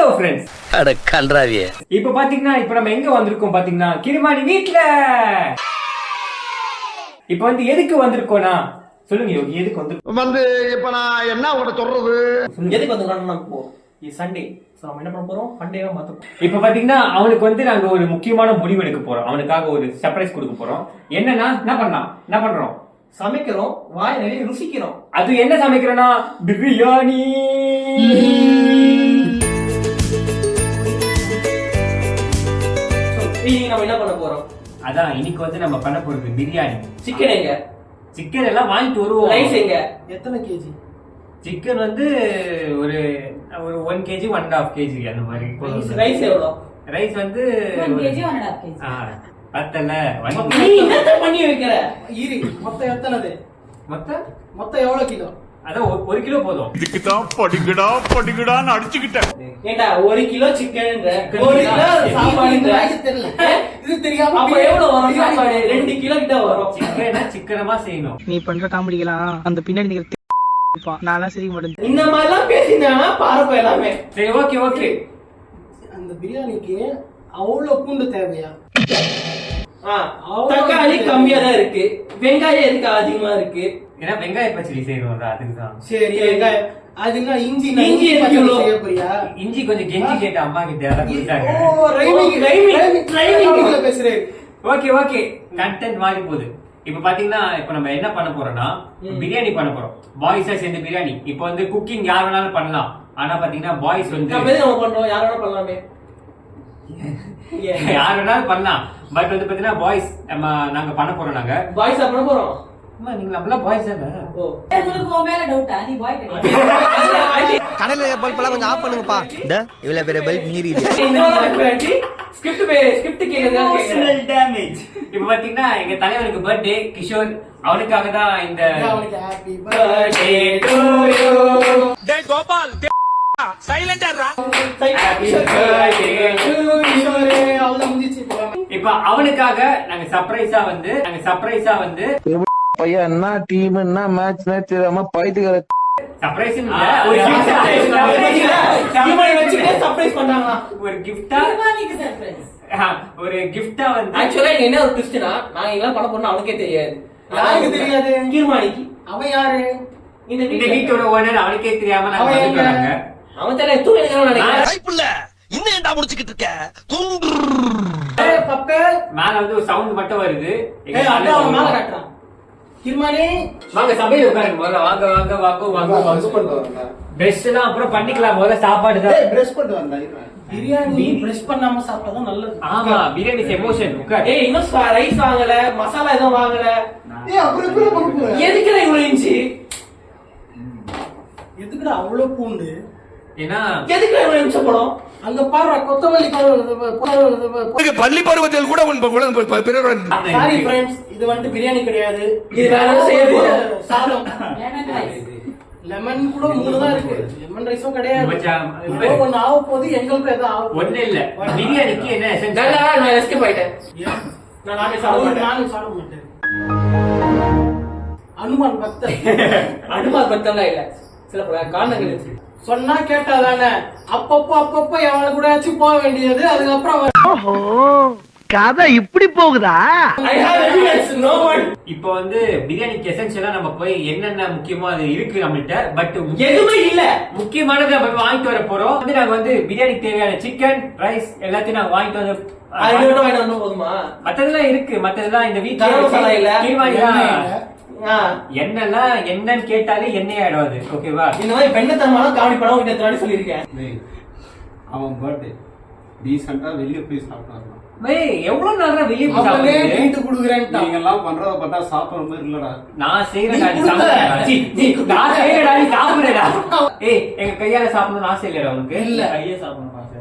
Hello friends. அட கன்றாவியே. இப்ப பாத்தீங்கன்னா இப்ப நம்ம எங்க வந்திருக்கோம் பாத்தீங்கன்னா கிருமாணி வீட்ல. இப்ப வந்து எதுக்கு வந்திருக்கோம்னா சொல்லுங்க யோகி, எதுக்கு வந்து இப்ப நான் என்ன உங்கள்ட்ட சொல்றது? எதுக்கு வந்திருக்கோம்னா இது சண்டே. நம்ம என்ன பண்ண போறோம்? சண்டேவா மாத்தோம். இப்ப பாத்தீங்கன்னா அவனுக்கு வந்து நாங்க ஒரு முக்கியமான முடிவு எடுக்க போறோம். அவனுக்காக ஒரு சர்ப்ரைஸ் கொடுக்க போறோம். என்னன்னா என்ன பண்றோம்? சமைக்கிறோம், வாய் நிறைய ருசிக்கிறோம். அது என்ன சமைக்கிறோம்னா பிரியாணி. நம்ம என்ன பண்ண போறோம்? அதான் இன்னைக்கு வந்து நம்ம பண்ண போறது பிரியாணி. சிக்கன் எங்க? சிக்கன் எல்லாம் வாங்கிட்டு வருவோம். ரைஸ் எங்க? எத்தனை கேஜி? சிக்கன் வந்து ஒரு 1 kg 1.5 kg அந்த மாதிரி. ரைஸ் எவ்வளவு? ரைஸ் வந்து 1 kg 1.5 kg. பத்தல. நீ என்ன பண்ணி வைக்கிற? இரு, மொத்தம் எத்தனது? மொத்தம் எவ்வளவு கிலோ? அதான் 1 கிலோ போதும். இதுக்கு தான் படிக்கடான்னு அடிச்சுக்கிட்டேன். ஏண்டா 1 கிலோ சிக்கன் 1 கிலோ சாப்பாடு தெரியல. இது தெரியாம அப்ப எவ்வளவு வரும் சாப்பாடு? 2 கிலோ கிட்ட வரும். சிக்கனமா செய்யணும். நீ பண்ற காமெடிக்கலாம் அந்த பின்னாடி நீங்க நான் சரி மாட்டேன். இந்த மாதிரி எல்லாம் பேசினா பாருப்ப எல்லாமே. சரி, ஓகே. அந்த பிரியாணிக்கு அவ்வளவு பூண்டு தேவையா? தக்காளி கம்மியா தான் இருக்கு, வெங்காயம் எதுக்கு அதிகமா இருக்கு? ஏன்னா வெங்காய பச்சடி செய்யணும், அதுக்குதான். சரி, வெங்காயம் அதுனா இஞ்சி செய்ய போறியா? இஞ்சி கொஞ்சம் கெஞ்சி கேட்ட அம்மா கிட்ட கொடுத்தாங்க. பேசுறேன். ஓகே கண்டென்ட் மாறி போகுது. இப்ப பாத்தீங்கன்னா இப்ப நம்ம என்ன பண்ண போறோம்னா பிரியாணி பண்ண போறோம். பாய்ஸா சேர்ந்து பிரியாணி. இப்ப வந்து குக்கிங் யார் வேணாலும் பண்ணலாம். ஆனா பாத்தீங்கன்னா பாய்ஸ் வந்து நம்ம பண்றோம், யார் வேணாலும் பண்ணலாமே. யார் வேணாலும் பண்ணலாம். பட் வந்து பாத்தீங்கன்னா பாய்ஸ் நாங்க பண்ண போறோம். நாங்க பாய்ஸா பண்ண போறோம். நீங்க நம்மளாம் பாய்ஸ் தானே. உங்களுக்கு உன் மேல டவுட்டா? நீ பாய் கிடையாது. கடல பல்ப் எல்லாம் கொஞ்சம் ஆஃப் பண்ணுங்கப்பா. இந்த இவ்வளவு பெரிய பல்ப் மீறி ஸ்கிரிப்ட் டேமேஜ். இப்ப பாத்தீங்கன்னா எங்க தலைவருக்கு பர்த்டே கிஷோர், அவனுக்காக தான் இந்த ஹாப்பி பர்த்டே டு யூ. டேய் கோபால், சைலண்டா இப்ப அவனுக்காக நாங்க சர்ப்ரைஸா வந்து பையன் என்ன டீம் என்ன மேட்ச்னே தெரியாம பைத்துக்கிற சர்ப்ரைஸ் சர்ப்ரைஸ் பண்ணாங்களா? ஒரு கிஃப்டா கிருமாணிக்கு சர்ப்ரைஸ். ஒரு கிஃப்டா வந்து ஆக்சுவலா என்ன ஒரு ட்விஸ்ட்னா, நான் இதெல்லாம் பண்ண போறேன் அவனுக்கே தெரியாது. யாருக்கு தெரியாது? கிருமாணிக்கு. அவன் யாரு? இந்த வீட்டோட ஓனர், அவனுக்கே தெரியாம நாங்க வந்துட்டாங்க. அவன் தர தூங்கினான்னு நினைக்கிறேன். கைப்புள்ள இன்னும் ஏன்டா முடிச்சிட்டு இருக்க? மேல வந்து ஒரு சவுண்ட் மட்டும் வருது. அவன் மேல காட்டுறான். கிருமானி வாங்க சபையில உட்காருங்க. முதல்ல வாங்க. பிரஷ் எல்லாம் அப்புறம் பண்ணிக்கலாம். முதல்ல சாப்பாடு தான். பிரஷ் பண்ணிட்டு வந்தா பிரியாணி பிரஷ் பண்ணாம சாப்பிட்டா நல்லது. ஆமா, பிரியாணி எமோஷன். உட்கார். ஏய், இன்னும் ரைஸ் வாங்கல, மசாலா எதுவும் வாங்கல. ஏய், அப்புறம் எதுக்குடா இவ்வளவு இஞ்சி? எதுக்குடா அவ்வளவு பூண்டு? ஏன்னா எதுக்குடா இவ்வளவு இஞ்சி போடும்? அங்க பாரு, கொத்தமல்லி பள்ளி பருவத்தில் கூட சாரி ஃப்ரெண்ட்ஸ், இது வந்து பிரியாணி கிடையாது. இது வேற செய்யுது சாதம். Lemon rice. லெமன் கூட 3 தான் இருக்கு. லெமன் ரைஸும் கிடையாது. ஒன்னு ஆக போகுது, எங்களுக்கும் எதாவது ஆக போகுது. ஒண்ணு இல்ல. பிரியாணிக்கு என்ன எசன்ஸ்? நான் எஸ்கேப் ஆயிட்டேன். நான் சாப்பிட மாட்டேன். அனுமான் பக்தர். அனுமான் பக்தர்லாம் இல்ல, சில காரணங்கள் இருக்கு. சொன்னா கேட்டாதானே. அப்பப்போ எவனை கூட போக வேண்டியது. அதுக்கப்புறம் கதை இப்படி போகுதா? இப்ப வந்து பிரியாணிக்கு எசென்ஷியலா நம்ம போய் என்னென்ன முக்கியமோ அது இருக்கு நம்மகிட்ட. பட் எதுவுமே இல்ல. முக்கியமானது நம்ம வாங்கிட்டு வர போறோம். வந்து நாங்க வந்து பிரியாணிக்கு தேவையான சிக்கன், ரைஸ் எல்லாத்தையும் நாங்க வாங்கிட்டு வந்து போதுமா? மத்ததெல்லாம் இருக்கு. மத்ததெல்லாம் இந்த வீட்டுல இல்ல. என்னெல்லாம் என்னன்னு கேட்டாலே எண்ணெய் ஆயிடாது. ஓகேவா? இந்த மாதிரி பெண்ணத்தனமான காமெடி படம் உங்க சொல்லியிருக்கேன். அவன் பர்த்டே டீசெண்டா வெளியே போய் சாப்பிட்டாங்க. எவ்வளவு நேரம் வெளியே போய் நீங்க எல்லாம் பண்றத பார்த்தா சாப்பிடுற மாதிரி இல்லடா. நான் செய்யறேன், சாப்பிடுறேடா. ஏய், எங்க கையால சாப்பிடணும்னு ஆசை இல்லடா உனக்கு? இல்ல, கையே சாப்பிடணும் ஆசை.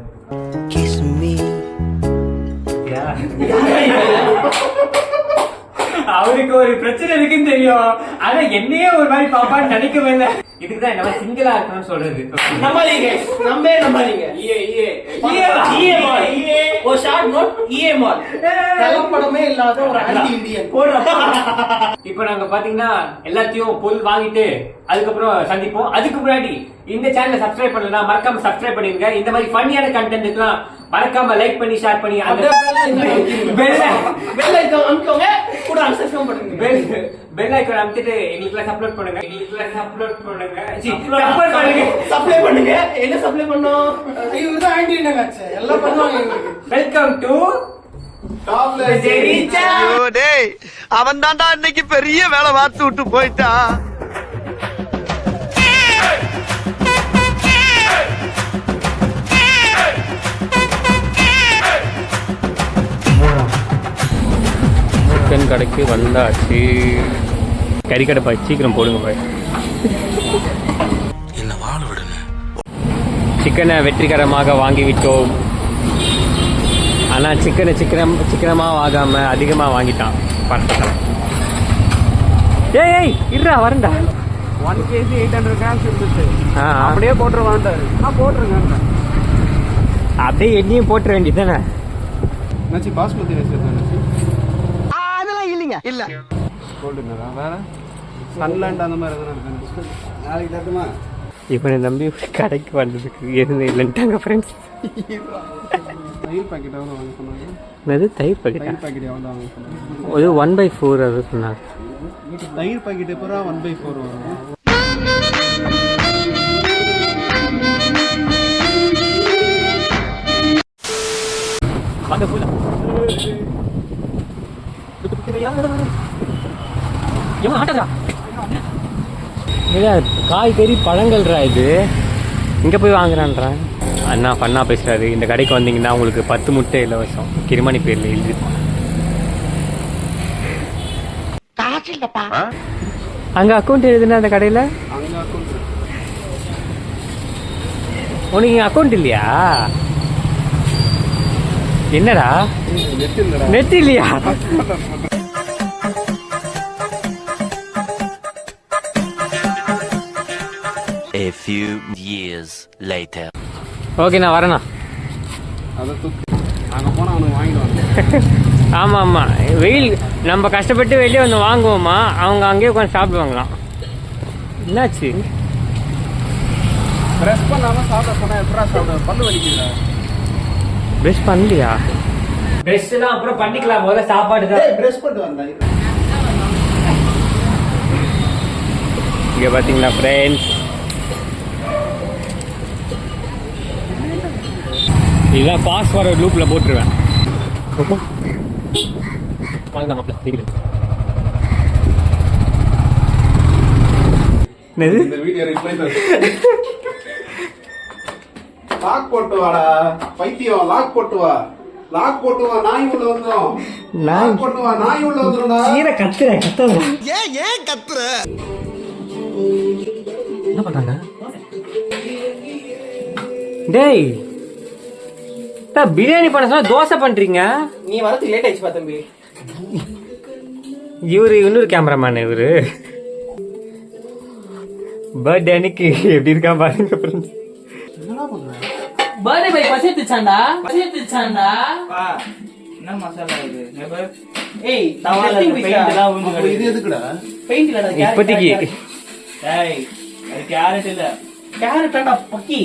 அவருக்கு ஒரு பிரச்சனை இருக்குன்னு தெரியும். ஆனா என்னையே ஒரு மாதிரி பாப்பான்னு நினைக்கவே இல்லை. இதுக்குதான் என்ன சிங்கிளா இருக்கணும்னு சொல்றது. நம்பாதீங்க, நம்பாதீங்க. EA mall. ஒரு ஷார்ட் நோட் EA மால். கலப்படமே இல்லாத ஒரு ஆன்டி இந்தியன். இப்ப நாங்க பாத்தீங்கன்னா எல்லாத்தையும் பொருள் வாங்கிட்டு அதுக்கப்புறம் சந்திப்போம். அதுக்கு முன்னாடி இந்த சேனலை சப்ஸ்கிரைப் பண்ணலனா மறக்காம சப்ஸ்கிரைப் பண்ணிருங்க. இந்த மாதிரி ஃபன்னியான கண்டென்ட்லாம் மறக்காம லைக் பண்ணி ஷேர் பண்ணி அந்த பெல் ஐகான் அமுக்குங்க, கூட அன்சப்ஸ்கிரைப் பண்ணுங்க. பெல் ஐகான் அமுத்திட்டு எங்களுக்குலாம் சப்ஸ்கிரைப் பண்ணுங்க. சப்ளை பண்ணுங்க. என்ன சப்ளை பண்ணோம்? இதுதான் ஆன்டி இந்தியன் ஆச்சு. எல்லாம் பண்ணுவாங்க எங்களுக்கு. வெல்கம் டு டேய் அவன் தான்டா இன்னைக்கு பெரிய வேலை பார்த்து விட்டு போயிட்டான். சிக்கன் கடைக்கு வந்தாச்சு. கறி கடை பாய், சீக்கிரம் போடுங்க பாய். என்ன வாழ விடுங்க. சிக்கனை வெற்றிகரமாக வாங்கிவிட்டோம். ஆனால் சிக்கனமாக வாங்காம அதிகமாக வாங்கிட்டான். பார்த்துக்கலாம். ஏய் இருடா வரண்டா. 1 kg 800 grams இருந்துச்சு. அப்படியே போட்டுருவான்டாரு. போட்டுருங்க. அப்படியே எண்ணெயும் போட்டுற வேண்டியதானே. என்னாச்சு பாஸ்மதி ரைஸ் என்னாச்சு? அதெல்லாம் இல்லைங்க இல்ல. கோல்டுனரா வேற சன்லேண்ட் அந்த மாதிரி எதுனா இருக்கு? நாளைக்கு தட்டுமா? இவனை நம்பி கடைக்கு வந்ததுக்கு எதுவும் இல்லைன்ட்டாங்க ஃப்ரெண்ட்ஸ். தயிர் பாக்கெட் எவ்வளோ வாங்க சொன்னாங்க? என்னது தயிர் பாக்கெட்? தயிர் பாக்கெட் எவ்வளோ வாங்க சொன்னாங்க? ஒரு 1/4 அது சொன்னாங்க. தயிர் பாக்கெட் எப்போ 1/4 வரும்? வாங்க போலாம். காய்கறி பழங்கள்ரா இது. இங்கே போய் வாங்குறான்றான் அண்ணா. பண்ணா பேசுறாரு. இந்த கடைக்கு வந்தீங்கன்னா உங்களுக்கு 10 முட்டை இலவசம். கிருமணி பேர்ல எழுதி. அங்க அக்கௌண்ட் எழுதுனா அந்த கடையில அங்கே அக்கௌண்ட் உனக்கு அக்கௌண்ட் இல்லையா? என்னடா நெட் இல்லையா? A few years later. Okay நான் வரேண்ணா. அதை தூக்கி அங்கே போனால் அவனுக்கு வாங்கிடுவாங்க. ஆமாம் ஆமாம், வெயில் நம்ம கஷ்டப்பட்டு வெளியே வந்து வாங்குவோமா, அவங்க அங்கேயே உட்காந்து சாப்பிடுவாங்களாம். என்னாச்சு? ப்ரெஸ் பண்ணாமல் சாப்பிட போனால் எப்படா சாப்பிட? பல்லு வலிக்குதா? ப்ரெஷ் பண்ணலையா? ப்ரெஷ் தான் அப்புறம் பண்ணிக்கலாம். முதல்ல சாப்பாடு தான். ப்ரெஸ் பண்ணிட்டு வந்தேன். இங்கே பார்த்தீங்களா ஃப்ரெண்ட்ஸ், இதுதான் பாஸ்வேர்டு லூப்பில் போட்டுருவேன். இந்த வீடியோ ரிப்ளை லாக் போட்டு வாடா பைத்தியம். லாக் போட்டு வா, லாக் போட்டு வா. நாய் உள்ள வந்துடும். லாக் போட்டு வா, நாய் உள்ள வந்துடும்டா. ஏன் கத்துற? என்ன பண்றாங்க? டேய் பிரியாணி பண்ண சொன்னா தோசை பண்றீங்க. நீ வரதுக்கு லேட் ஆயிடுச்சு தம்பி. இவரு இன்னொரு கேமராமேன். இவரு பர்த்டே அன்னைக்கு எப்படி இருக்கா பாருங்க ஃப்ரெண்ட்ஸ். Birthday by பசித்துச்சாண்டா. என்ன மசாலா இது? ஏய் தவால பெயிண்ட் தான் ஊந்துங்க. இது எதுக்குடா? பெயிண்ட் இல்லடா. இப்போதைக்கு ஏய் அது கேரட் இல்ல. கேரட்டாடா பக்கி.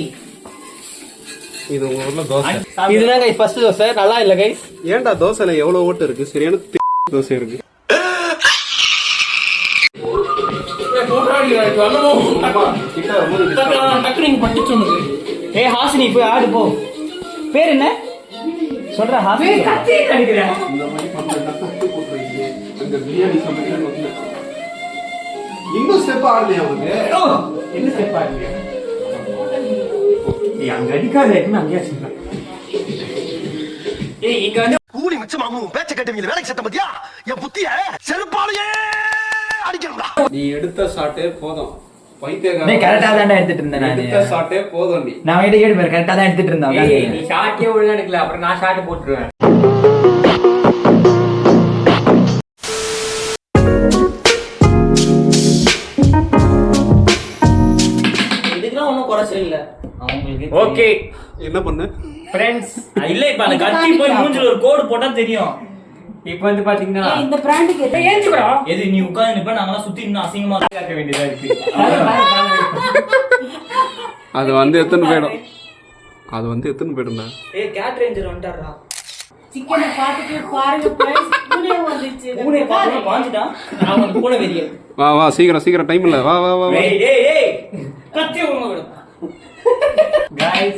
இது உங்க ஊர்ல தோசை. இதுதான் கைஸ் ஃபர்ஸ்ட் தோசை. நல்லா இல்ல கைஸ். ஏன்டா தோசைல எவ்வளவு ஓட்டு இருக்கு? சரியான தோசை இருக்கு. ஏய் ஹாசினி போய் ஆடு போ. பேர் என்ன சொல்ற? ஹாசினி கத்தி கடிக்கிறேன். இந்த மாதிரி பண்ணா தட்டு போட்டுறீங்க. அங்க பிரியாணி சமைக்கிறேன்னு இன்னும் ஸ்டெப் ஆடலையா அவனுக்கு? என்ன ஸ்டெப் ஆடுங்க? அங்க அடிக்காத அங்கேயா சொல்றேன். ஏய் இங்க வந்து கூலி மிச்சமாகும். பேச்ச கட்டுவீங்க. வேலைக்கு சட்ட பத்தியா? என் புத்திய செருப்பாலேயே அடிக்கணும்டா. நீ எடுத்த ஷாட்டே போதும். பைத்தியக்காரன். நீ கரெக்ட்டா தான் எடுத்துட்டு இருந்தேன் நான். எடுத்த ஷாட்டே போதும். நான் கிட்ட கேடு பேர் கரெக்ட்டா தான் எடுத்துட்டு இருந்தேன். ஏய் நீ ஷாட்டே ஒழுங்கா எடுக்கல, அப்புறம் நான் ஷாட் போட்டுருவேன். ஓகே என்ன பண்ணு ஃப்ரெண்ட்ஸ், இல்ல இப்ப அந்த கத்தி போய் மூஞ்சில ஒரு கோடு போட்டா தெரியும். இப்போ வந்து பாத்தீங்கன்னா இந்த பிராண்டுக்கு ஏஞ்சுடா எது நீ உட்கார்ந்து நிப்ப நாங்கலாம் சுத்தி நின்னு அசிங்கமா கேட்க வேண்டியதா இருக்கு. அது வந்து எத்தனை போயிடும் ஏய் கேட் ரேஞ்சர் வந்துட்டாரா. சிக்கனை பார்த்துட்டு பாருங்க friends, பூனை வந்துச்சு. பூனை பாத்தா பாஞ்சிட்டான். நான் வந்து பூனை வெறிய. வா சீக்கிரம் டைம் இல்ல வா டேய் டேய் டேய் கத்தி உங்க விடு. गाइस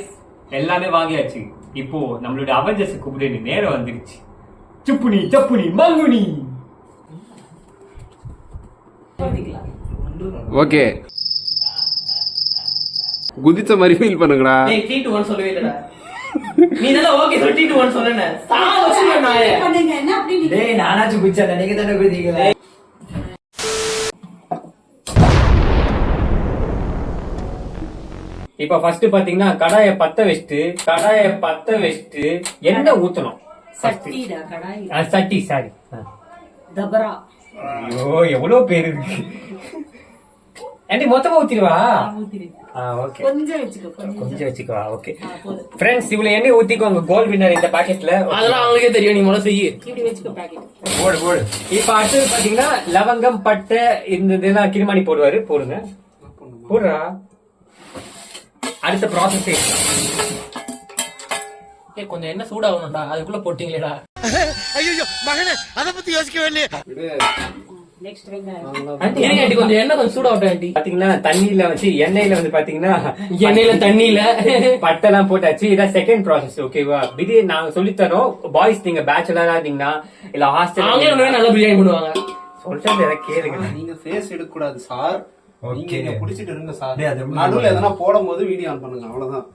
எல்லாமே வாங்கியாச்சு. இப்போ நம்மளோட அவெஞ்சர்ஸ் கூப்பிட நேரம் வந்துருச்சு. சப்புனி மங்குனி. ஓகே குதிச்ச மாதிரி ஃபீல் பண்ணுங்கடா. டேய் 3 to 1 சொல்லவே இல்லடா. நீ நல்லா ஓகே சொல்லி 3 to 1 சொல்லனே. சாவ வச்சிருவேன் நாயே. பண்ணுங்க என்ன அப்படி நீங்க டேய் நானாச்சு குச்சா நீங்க தான குதிக்கல. இப்போ ஃபர்ஸ்ட் பாத்தீங்கன்னா கடாயை பத்த வச்சுட்டு எண்ணெய் ஊத்தணும். சட்டிடா கடாய் சட்டி சாரி. தபரா ஐயோ எவ்வளவு பேர் இருக்கு. ஆண்டி மொத்தமா ஊத்திடுவா. ஊத்திரு. ஓகே கொஞ்சம் வச்சுக்கோ கொஞ்சம் வச்சுக்கவா. ஓகே போதும். ஃப்ரெண்ட்ஸ், இவ்வளவு எண்ணெய் ஊத்திக்கோங்க. கோல்ட் வின்னர் இந்த பாக்கெட்ல. அதெல்லாம் அவங்களுக்கே தெரியும். நீ முதல்ல செய்யு. இப்படி வச்சுக்கோ பாக்கெட். போடு. இப்ப அடுத்தது பாத்தீங்கன்னா லவங்கம், பட்டை இந்த இதெல்லாம் கிருமாணி போடுவாரு. போடுறா. அடுத்த ப்ராசஸ் கொஞ்சம் என்ன சூடாகணும்டா. அதுக்குள்ள போட்டீங்களேடா. ஐயோ மகனே அத பத்தி யோசிக்கவே இல்லையே. நெக்ஸ்ட் வெங்காயம். ஏங்க ஆண்டி கொஞ்சம் எண்ணெய் கொஞ்சம் சூடாகட்டும் ஆண்டி. பாத்தீங்கன்னா தண்ணியில வச்சு எண்ணெயில வந்து பாத்தீங்கன்னா எண்ணெயில தண்ணியில பட்டெல்லாம் போட்டாச்சு. இதான் செகண்ட் ப்ராசஸ். ஓகேவா? பிரியாணி நாங்க சொல்லித்தரோம். பாய்ஸ் நீங்க பேச்சுலரா இருந்தீங்கன்னா இல்ல ஹாஸ்டல் நல்ல பிரியாணி பண்ணுவாங்க. சொல்றது எல்லாம் கேளுங்க. நீங்க ஃபேஸ் எடுக்க கூடாது சார். ஓகே புடிச்சிட்டு இருங்க சார். நடுவுல எதனா போடும்போது வீடியோ ஆன் பண்ணுங்க அவ்வளவுதான்.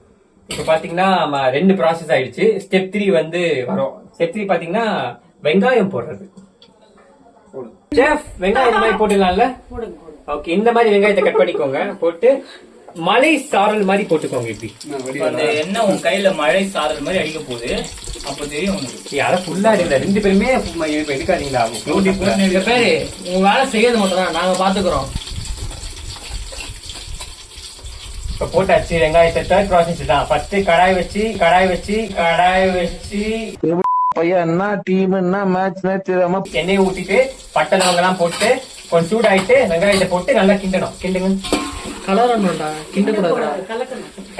இப்ப பாத்தீங்கன்னா 2 ப்ராசஸ் ஆயிடுச்சு. ஸ்டெப் 3 வந்து வரும். ஸ்டெப் 3 பாத்தீங்கன்னா வெங்காயம் போடுறது. செஃப் வெங்காயம் இந்த மாதிரி போட்டுடலாம்ல? ஓகே, இந்த மாதிரி வெங்காயத்தை கட் பண்ணிக்கோங்க. போட்டு மலை சாரல் மாதிரி போட்டுக்கோங்க. இப்படி அந்த எண்ணெய் உன் கையில மழை சாரல் மாதிரி அடிக்க போகுது. அப்ப தெரியும் உனக்கு. யாரும் ஃபுல்லா இல்ல. 2 பேருமே எடுக்காதீங்களா? பேரு உங்க வேலை செய்யறது மட்டும் தான் நாங்க பாத்துக்கிறோம். இப்ப போட்டாச்சு வெங்காயத்தை. தேர்ட் ப்ராசஸ் தான். ஃபர்ஸ்ட் கடாய் வச்சு பையன் என்ன டீம் என்ன மேட்ச் தெரியாம எண்ணெய் ஊத்திட்டு பட்டை லவங்கெல்லாம் போட்டு கொஞ்சம் சூடாயிட்டு வெங்காயத்தை போட்டு நல்லா கிண்டுங்க. கலரணும்டா. கிண்ட கூடாதுடா.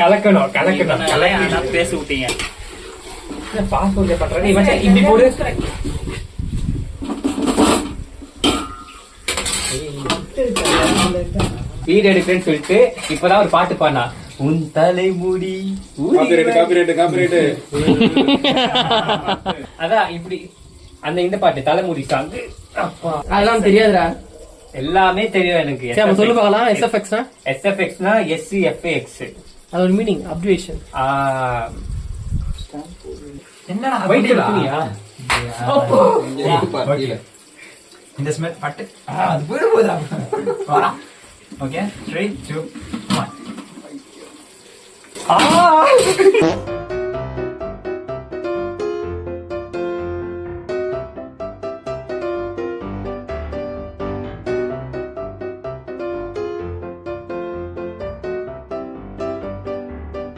கலக்கணும். பேச விட்டீங்க. பாஸ்போர்ட் பண்றேன். இப்படி போடு. வீடு எடுக்கிறேன்னு சொல்லிட்டு இப்பதான் ஒரு பாட்டு பாடினா. உன் தலைமுடி காப்பிரைட். அதான் இப்படி இந்த பாட்டு தலைமுடி சாங். அதெல்லாம் தெரியாதுடா. எல்லாமே தெரியும் எனக்கு. சரி சொல்லு பார்க்கலாம். SFX SFX-னா SCFX. அது ஒரு மீனிங் அப்ரிவேஷன். என்னடா வெயிட் பண்ணியா? இந்த ஸ்மெல் பட்டு அது போயிட போதா. ஓகே 3 2 1.